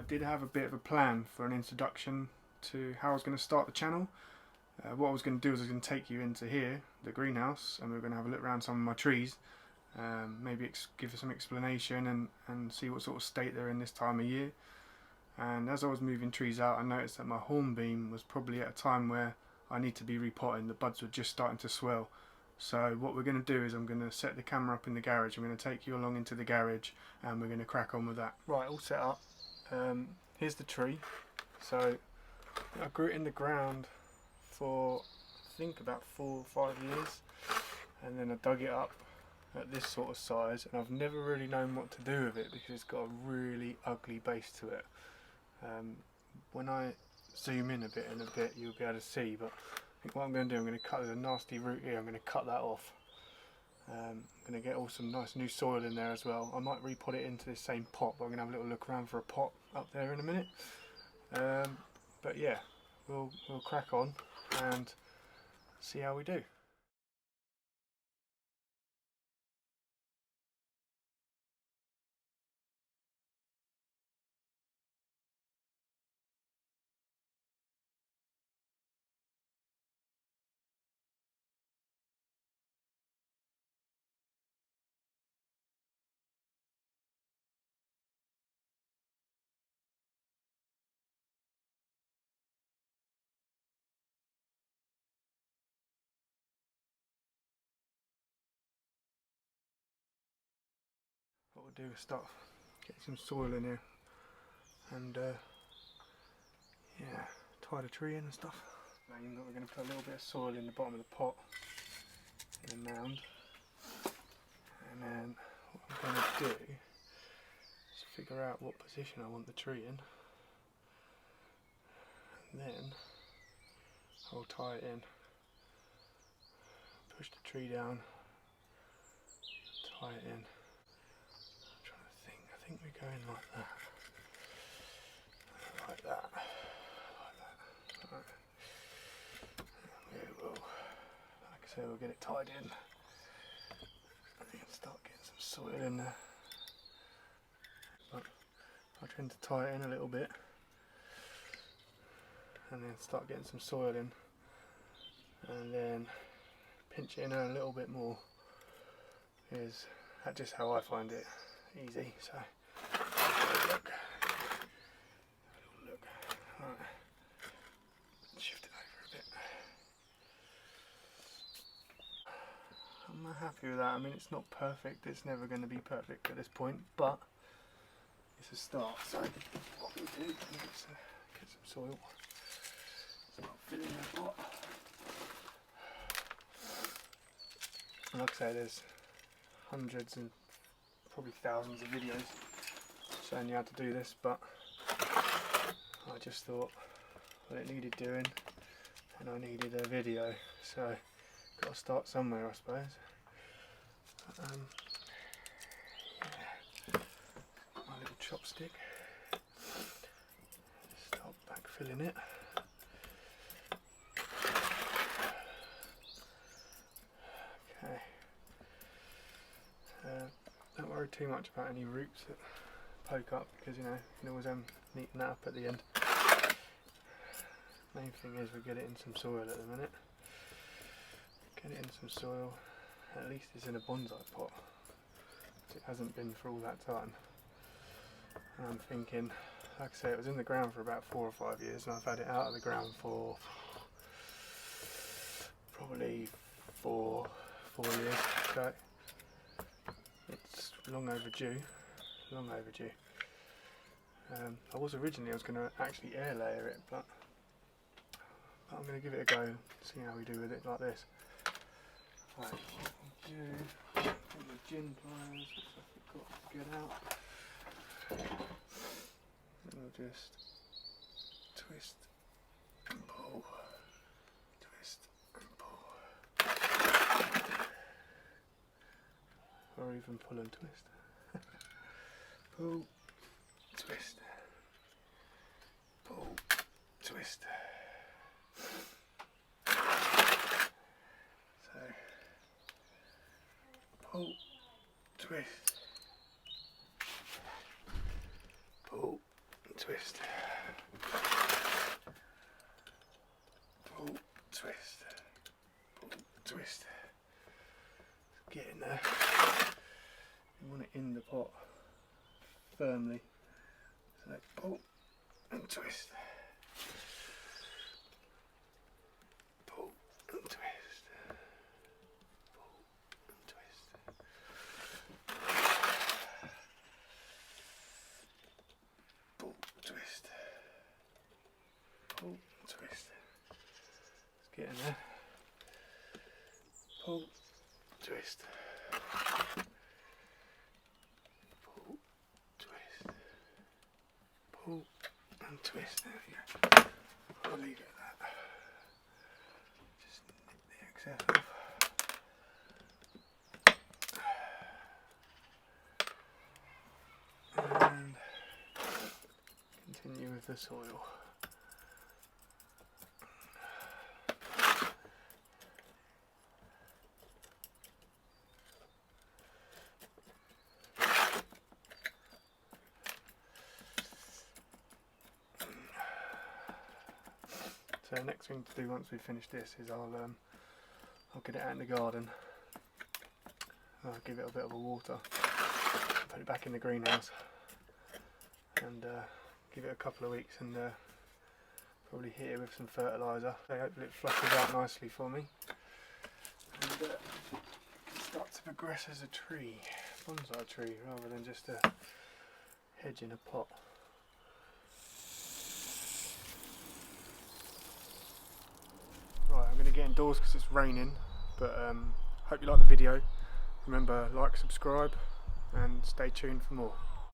did have a bit of a plan for an introduction to how I was going to start the channel. What I was going to do is I was going to take you into here, the greenhouse, and we are going to have a look around some of my trees, maybe give some explanation and see what sort of state they're in this time of year. And as I was moving trees out, I noticed that my hornbeam was probably at a time where I need to be repotting. The buds were just starting to swell. So what we're going to do is I'm going to set the camera up in the garage. I'm going to take you along into the garage and we're going to crack on with that. Right, all set up. Here's the tree. So I grew it in the ground for I think about 4 or 5 years, and then I dug it up at this sort of size, and I've never really known what to do with it because it's got a really ugly base to it. When I zoom in a bit you'll be able to see, but I think what I'm going to do, I'm going to cut a nasty root here. I'm going to cut that off. I'm going to get all some nice new soil in there as well. I might repot it into this same pot, but I'm going to have a little look around for a pot up there in a minute. But yeah, we'll crack on and see how we do. What we'll do is start getting some soil in here and yeah, tie the tree in and stuff. Now we're going to put a little bit of soil in the bottom of the pot in a mound, and then what I'm going to do is figure out what position I want the tree in, and then I'll tie it in, push the tree down, tie it in. I think we're going like that. Like that. Right. We will, like I say, we'll get it tied in. And start getting some soil in there. But I tend to tie it in a little bit and then start getting some soil in, and then pinch it in a little bit more. Is that's just how I find it easy. So look. Right. Shift it over a bit. I'm happy with that. I mean, it's not perfect. It's never going to be perfect at this point, but it's a start. So what we do is get some soil. Start filling the pot. And like I say, there's hundreds and probably thousands of videos showing you how to do this, but I just thought, well, it needed doing and I needed a video, so got to start somewhere, I suppose. Yeah. My little chopstick, start backfilling it. Okay. Don't worry too much about any roots that poke up, because you know, you can always neaten that up at the end. Main thing is we get it in some soil at the minute. Get it in some soil. At least it's in a bonsai pot. It hasn't been for all that time. And I'm thinking, like I say, it was in the ground for about 4 or 5 years, and I've had it out of the ground for probably four years. So it's long overdue. Long overdue. I was going to actually air layer it, but I'm going to give it a go, see how we do with it like this. Right, what we'll do, put the gin pliers, which I forgot to get out. And we'll just twist and pull, twist and pull. Or even pull and twist. Pull, twist, pull, twist. So, pull, twist, pull, twist. twist. Pull, twist. Pull, twist. Get in there. You want it in the pot firmly. So pull and twist. Pull and twist. Pull and twist. Pull, twist. Pull, twist. Let's get in there. Pull, twist. Pull, twist. Pull and twist. There we go. I'll leave it at that. Just nip the excess off. And continue with the soil. So next thing to do once we finish this is I'll get it out in the garden. I'll give it a bit of a water, put it back in the greenhouse, and give it a couple of weeks, and probably hit it with some fertiliser. So hopefully it flushes out nicely for me, and start to progress as a tree, bonsai tree, rather than just a hedge in a pot. Right, I'm going to get indoors because it's raining, but hope you like the video. Remember, like, subscribe, and stay tuned for more.